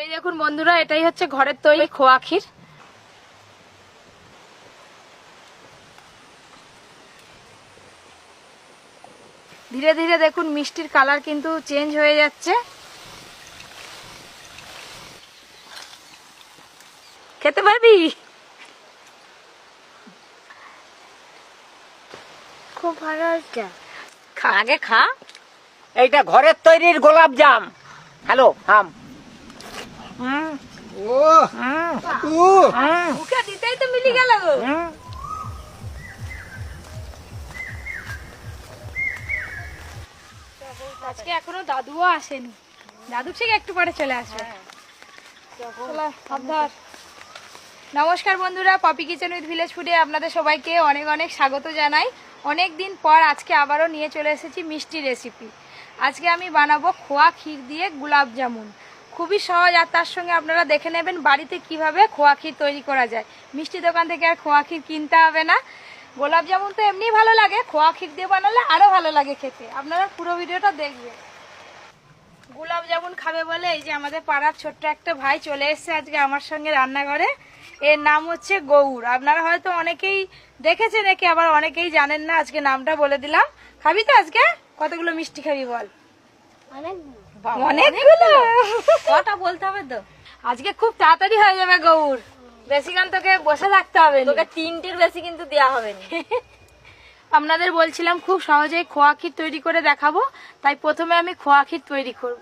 এই দেখুন বন্ধুরা, এটাই হচ্ছে ঘরের তৈরি খোয়া ক্ষীর। ধীরে ধীরে দেখুন মিষ্টির কালার কিন্তু চেঞ্জ হয়ে যাচ্ছে। খেতে পারবি? খুব ভালো হচ্ছে। আগে খা। এইটা ঘরের তৈরির গোলাপ জাম। হ্যালো হাম। মুখে দিতেই তো মিলি গেল গো। আজকে এখনো দাদুও আসেনি, দাদু ঠিক একটু পরে চলে আসবে। নমস্কার বন্ধুরা, পপি কিচেন উইথ ভিলেজ ফুডে আপনাদের সবাইকে অনেক অনেক স্বাগত জানাই। অনেক দিন পর আজকে আবারও নিয়ে চলে এসেছি মিষ্টি রেসিপি। আজকে আমি বানাবো খোয়া ক্ষীর দিয়ে গোলাপ জামুন। খুবই সহজ, আর তার সঙ্গে আপনারা দেখে নেবেন বাড়িতে কিভাবে খোয়া ক্ষীর তৈরি করা যায়। মিষ্টি দোকান থেকে আর খোয়া ক্ষীর কিনতে হবে না। গোলাপ জামুন তো এমনি ভালো লাগে, খোয়া ক্ষীর দিয়ে বানালে আরও ভালো লাগে খেতে। আপনারা পুরো ভিডিওটা দেখবেন। গোলাপ জামুন খাবে বলে এই যে আমাদের পাড়ার ছোট্ট একটা ভাই চলে এসেছে আজকে আমার সঙ্গে রান্নাঘরে। এর নাম হচ্ছে গৌর। আপনারা হয়তো অনেকেই দেখেছেন, একে আবার অনেকেই জানেন না। আজকে নামটা বলে দিলাম। খাবি তো আজকে? কতগুলো মিষ্টি খাবি বল? অনেকগুলো। কটা বলতে হবে তো? আজকে খুব তাড়াতাড়ি হয়ে যাবে গৌর, বেশিক্ষণ তোকে বসে থাকতে হবে না। তোকে 3টির বেশি কিন্তু দেয়া হবে না। আপনাদের বলছিলাম খুব সহজেই খোয়া ক্ষীর তৈরি করে দেখাবো, তাই প্রথমে আমি খোয়া ক্ষীর তৈরি করব।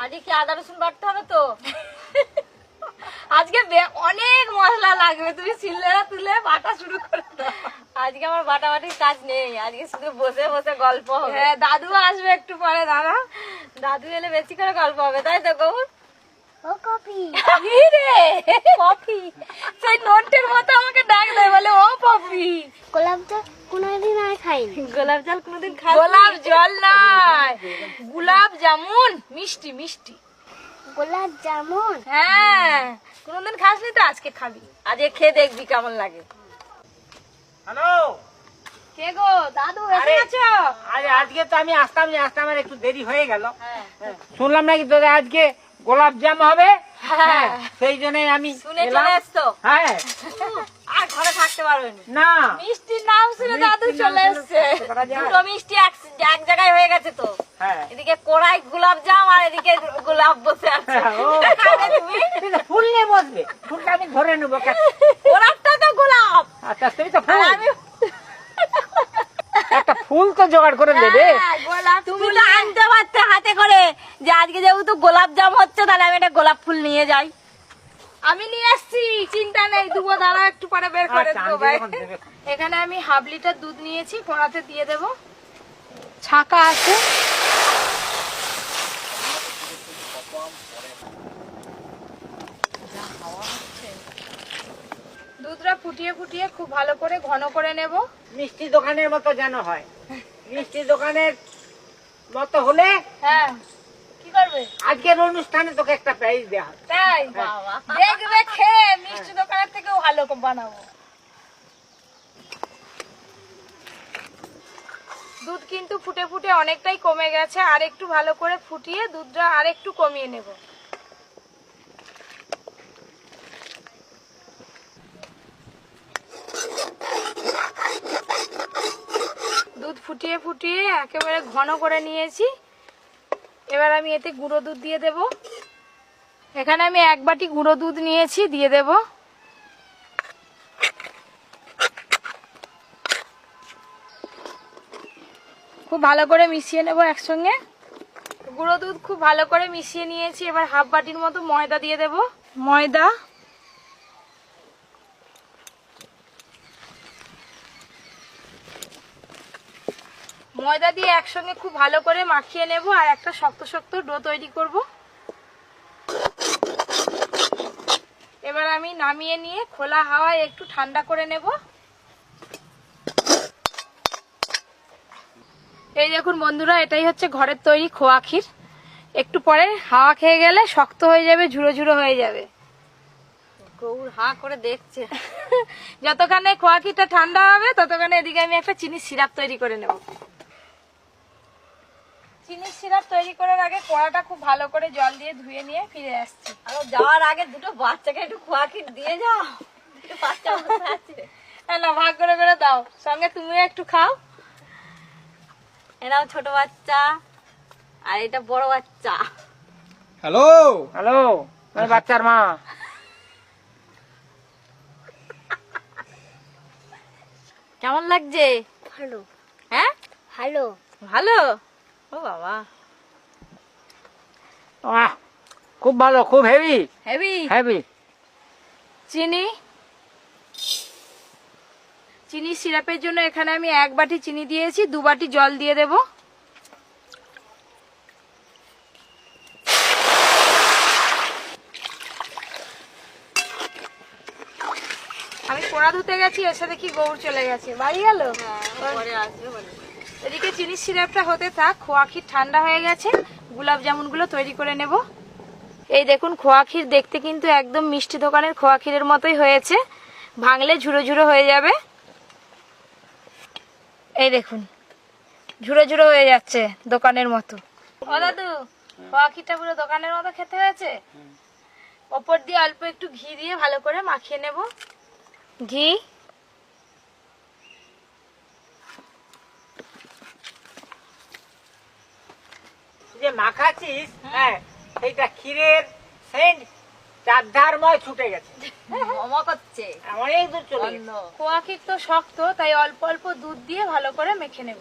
আজকে কি আদা রসুন বাটতে হবে তো? আজকে অনেক মশলা লাগবে, তুমি শিলনোড়া তুলে বাটা শুরু করে দাও। আজকে আমার বাটাবাটির কাজ নেই, আজকে শুধু বসে বসে গল্প হবে। হ্যাঁ, দাদু আসবে একটু পরে। দাদা দাদু এলে বেশি করে গল্প হবে, তাই তো গৌর? ও কপি রে পপি, সেই নন্টের মতো আমাকে ডাক দেয়, বলে ও পপি। গোলাপ জল কোনোদিন আর খাইনি। গোলাপ জল কোনোদিন খাই? গোলাপ জল নয়, গোলাপ জামুন। মিষ্টি মিষ্টি গোলাপ জামুন। হ্যাঁ, কোনোদিন খাসনি তো, আজকে খাবি। আজকে খেয়ে দেখবি কেমন লাগে। হ্যালো। কে গো? দাদু এসে গেছো? আজকে তো আমি আসতাম আমার একটু দেরি হয়ে গেল। শুনলাম নাকি তোদের আজকে গোলাপ জাম হবে। হ্যাঁ, সেই জন্যই আমি শুনে এলাম। চলে এসছো? হ্যাঁ। আর ঘরে থাকতে পারবে না, মিষ্টির নাম শুনে দাদু চলে এসছে। দুটো মিষ্টি এক জায়গায় হয়ে গেছে তো। হ্যাঁ। এদিকে কড়াই গোলাপ জাম আর এদিকে গোলাপ বসে আছে। ও, খাবে তুমি? তুমি তো ফুল নিয়ে বসবে, ফুলটা আমি ধরে নেবো। গোলাপটা তো গোলাপ। আচ্ছা, তুমি তো ফুল, আমি একটা ফুল তো জোগাড় করে দেবে। হ্যাঁ, গোলাপ তুমি তো আনতে পারতে হাতে করে, যে আজকে যেহেতু গোলাপ জাম হচ্ছে তাহলে আমি একটা গোলাপ ফুল নিয়ে যাই। আমি নিয়ে আসছি, চিন্তা নেই, দুবো দাঁড়া, একটু পরে বের করে আচ্ছা, দেবো আমি ভাই। যখন দেবে। এখানে আমি 1/2 লিটার দুধ নিয়েছি, কড়াতে দিয়ে দেবো। ছাকা আছে। দুধটা ফুটিয়ে ফুটিয়ে খুব ভালো করে ঘন করে নেব। মিষ্টি দোকানের মতো যেন হয়, মিষ্টি দোকানের মতো হলে হ্যাঁ, কি করবে? আজকের অনুষ্ঠানে তোকে একটা প্রাইজ দেওয়া হবে। তাই বাবা। দেখবে খেয়ে, মিষ্টি দোকানের থেকেও ভালো বানাবো। দুধ কিন্তু ফুটে ফুটে অনেকটাই কমে গেছে, আর একটু ভালো করে ফুটিয়ে দুধটা আর একটু কমিয়ে নেব। দুধ ফুটিয়ে ফুটিয়ে একেবারে ঘন করে নিয়েছি। এবার আমি এতে গুঁড়ো দুধ দিয়ে দেব। এখানে আমি 1 বাটি গুঁড়ো দুধ নিয়েছি, দিয়ে দেব। খুব ভালো করে মিশিয়ে নেব একসঙ্গে। গুঁড়ো দুধ খুব ভালো করে মিশিয়ে নিয়েছি। এবার 1/2 বাটির মতো ময়দা দিয়ে দেব। ময়দা, ময়দা দিয়ে একসঙ্গে খুব ভালো করে মাখিয়ে নেব, আর একটা শক্ত শক্ত ডো তৈরি করব। এবার আমি নামিয়ে নিয়ে খোলা হাওয়ায় একটু ঠান্ডা করে নেব। এই দেখুন বন্ধুরা, এটাই হচ্ছে ঘরের তৈরি খোয়া ক্ষীর। একটু পরে হাওয়া খেয়ে গেলে শক্ত হয়ে যাবে, ঝুড়ো ঝুড়ো হয়ে যাবে। গৌর হাঁ করে দেখছে। যতক্ষণে খোয়া ক্ষীরটা ঠান্ডা হবে ততক্ষণে এদিকে আমি একটা চিনির সিরাপ তৈরি করে নেব। চিনির সিরাপ তৈরি করার আগে কড়াটা খুব ভালো করে জল দিয়ে ধুয়ে নিয়ে ফিরে আসছি। আর যাওয়ার আগে দুটো বাচ্চাকে একটু খোয়া ক্ষীর দিয়ে যাও, দুটো বাচ্চা বসে আছে। না ভাগ করে করে দাও, সঙ্গে তুমিও একটু খাও। এরাও ছোট বাচ্চা আর এটা বড় বাচ্চা। হ্যালো হ্যালো, আমি বাচ্চার মা। কেমন লাগছে? ভালো হ্যাঁ ভালো। ভালো। ও বাবা, আহ, খুব ভালো, খুব হেভি হেভি। হেভি। চিনি সিরাপের জন্য এখানে আমি 1 বাটি চিনি দিয়েছি, 2 বাটি জল দিয়ে দেব। আমি কড়া ধুতে গেছি, এসে দেখি গৌর চলে গেছে, বাড়ি গেল। পরে আসবে বলে। এদিকে চিনির সিরাপটা হতে থাক, খোয়া ক্ষীর ঠান্ডা হয়ে গেছে, গোলাপ জামুনগুলো তৈরি করে নেব। এই দেখুন, খোয়া ক্ষীর দেখতে কিন্তু একদম মিষ্টি দোকানের খোয়া ক্ষীরের মতোই হয়েছে, ভাঙলে ঝুরো ঝুরো হয়ে যাবে। এই দেখুন, ঝুরো ঝুরো হয়ে যাচ্ছে দোকানের মতো। ও দাদু, খোয়া ক্ষীরটা পুরো দোকানের মতো খেতে হয়েছে। ওপর দিয়ে অল্প একটু ঘি দিয়ে ভালো করে মাখিয়ে নেব। ঘি, যে মাখাচ্ছিস, হ্যাঁ, সেইটা ক্ষীরের সেন্ট চারধারময় ছুটে গেছে, মামা করছে। অনেক দূর চলে গেছে। খোয়া ক্ষীর তো শক্ত, তাই অল্প অল্প দুধ দিয়ে ভালো করে মেখে নেব।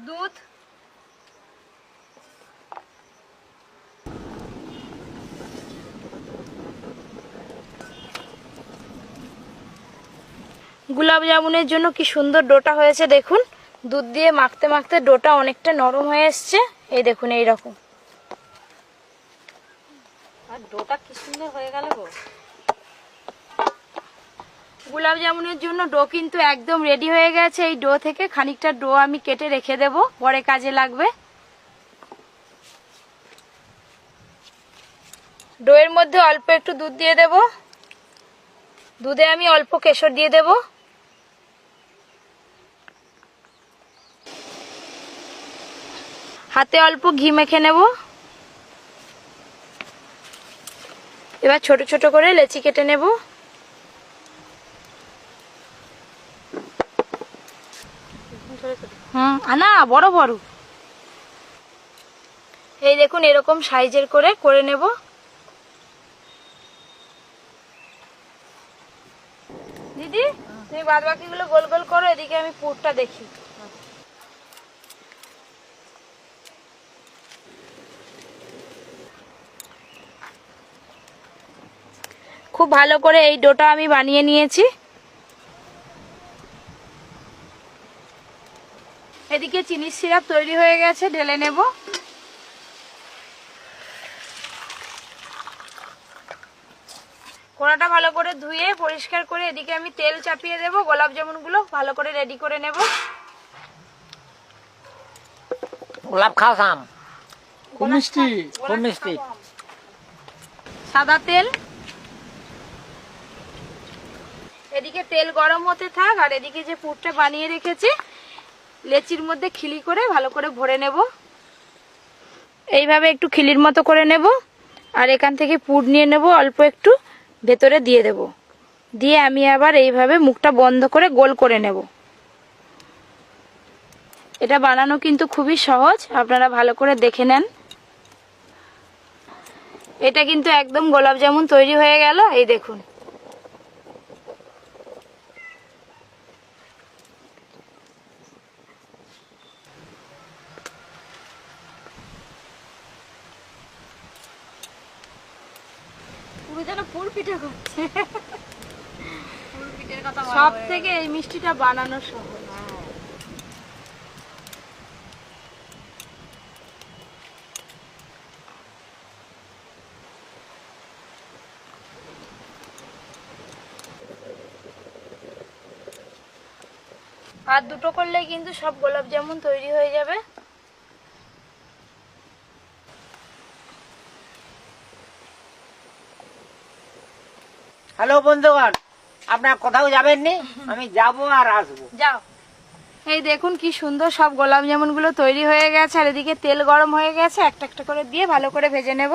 দুধ, গোলাপ জামুনের জন্য কি সুন্দর ডোটা হয়েছে দেখুন। দুধ দিয়ে মাখতে মাখতে ডোটা অনেকটা নরম হয়ে এসছে। এই দেখুন, এই রকম। আর ডোটা কি সুন্দর হয়ে গেল গো। গোলাপ জামুনের জন্য ডো কিন্তু একদম রেডি হয়ে গেছে। এই ডো থেকে খানিকটা ডো আমি কেটে রেখে দেব, পরে কাজে লাগবে। ডোয়ের মধ্যে অল্প একটু দুধ দিয়ে দেব, দুধে আমি অল্প কেশর দিয়ে দেব। হাতে অল্প ঘি মেখে নেব। এবার ছোট ছোট করে লেচি কেটে নেব। আনা বড় বড়। এই দেখুন, এরকম সাইজের করে নেব। দিদি, তুমি বাদ বাকিগুলো গোল গোল করো, এদিকে আমি পুরটা দেখি। খুব ভালো করে এই ডোটা আমি বানিয়ে নিয়েছি। এদিকে চিনির সিরাপ তৈরি হয়ে গেছে, ঢেলে নেব। কড়াটা ভালো করে ধুয়ে পরিষ্কার করে এদিকে আমি তেল চাপিয়ে দেব। গোলাপ জামুনগুলো ভালো করে রেডি করে নেব। গোলাপ খাও খাম, খুব মিষ্টি। খুব মিষ্টি। সাদা তেল, এদিকে তেল গরম হতে থাক, আর এদিকে যে পুরটা বানিয়ে রেখেছি লেচির মধ্যে খিলি করে ভালো করে ভরে নেব। এইভাবে একটু খিলির মতো করে নেব, আর এখান থেকে পুর নিয়ে নেব, অল্প একটু ভেতরে দিয়ে দেব। দিয়ে আমি আবার এইভাবে মুখটা বন্ধ করে গোল করে নেব। এটা বানানো কিন্তু খুবই সহজ, আপনারা ভালো করে দেখে নেন। এটা কিন্তু একদম গোলাপ জামুন তৈরি হয়ে গেল। এই দেখুন, পুরো যেন পুর পিঠে করছে। পুর পিঠের কথা সব থেকে এই মিষ্টিটা বানানো সহজ। আর দুটো করলে কিন্তু সব গোলাপ জামুন তৈরি হয়ে যাবে। হ্যালো বন্ধুগণ, আপনার কোথাও যাবেননি? আমি যাব আর আসবো। যাও। এই দেখুন কি সুন্দর সব গোলাপ জামুনগুলো তৈরি হয়ে গেছে, আর এদিকে তেল গরম হয়ে গেছে, একটা একটা করে দিয়ে ভালো করে ভেজে নেব।